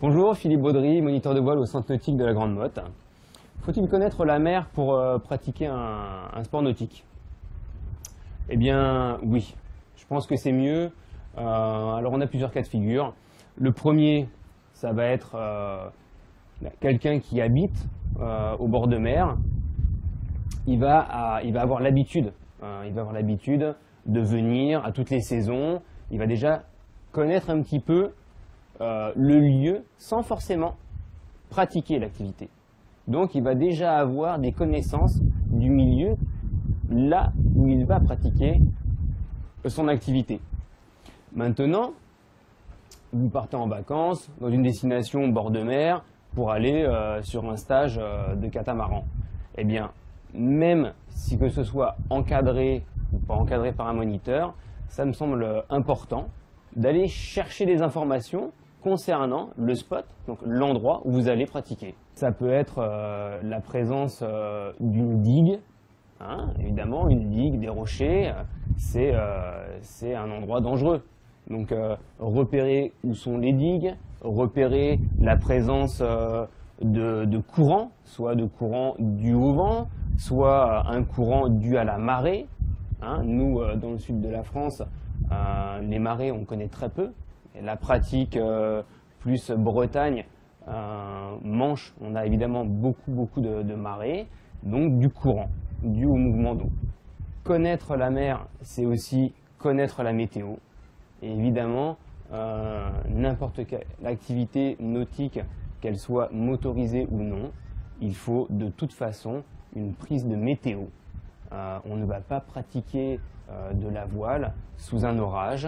Bonjour, Philippe Baudry, moniteur de voile au centre nautique de la Grande Motte. Faut-il connaître la mer pour pratiquer un sport nautique? Eh bien, oui. Je pense que c'est mieux. Alors, on a plusieurs cas de figure. Le premier, ça va être quelqu'un qui habite au bord de mer. Il va avoir l'habitude. Il va avoir l'habitude de venir à toutes les saisons. Il va déjà connaître un petit peu le lieu sans forcément pratiquer l'activité. Donc il va déjà avoir des connaissances du milieu là où il va pratiquer son activité. Maintenant, vous partez en vacances dans une destination au bord de mer pour aller sur un stage de catamaran. Eh bien, même si que ce soit encadré ou pas encadré par un moniteur, ça me semble important d'aller chercher des informations concernant le spot, donc l'endroit où vous allez pratiquer. Ça peut être la présence d'une digue, hein, évidemment, une digue, des rochers, c'est un endroit dangereux. Donc repérer où sont les digues, repérer la présence de courant, soit de courant dû au vent, soit un courant dû à la marée. Hein. Nous, dans le sud de la France, les marées, on connaît très peu. Et la pratique plus Bretagne, Manche, on a évidemment beaucoup de marées, donc du courant, dû au mouvement d'eau. Connaître la mer, c'est aussi connaître la météo. Et évidemment, n'importe quelle activité nautique, qu'elle soit motorisée ou non, il faut de toute façon une prise de météo. On ne va pas pratiquer de la voile sous un orage.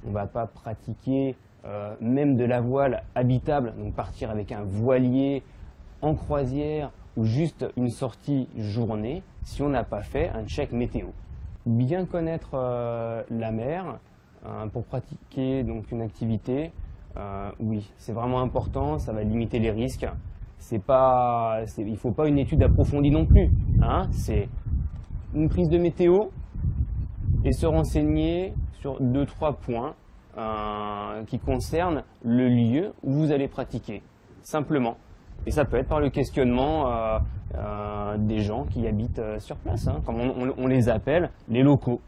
On ne va pas pratiquer même de la voile habitable, donc partir avec un voilier en croisière ou juste une sortie journée, si on n'a pas fait un check météo. Bien connaître la mer pour pratiquer donc une activité, oui, c'est vraiment important, ça va limiter les risques. Il ne faut pas une étude approfondie non plus, hein, c'est une prise de météo et se renseigner sur 2-3 points qui concernent le lieu où vous allez pratiquer, simplement. Et ça peut être par le questionnement des gens qui habitent sur place, hein, comme on les appelle, les locaux.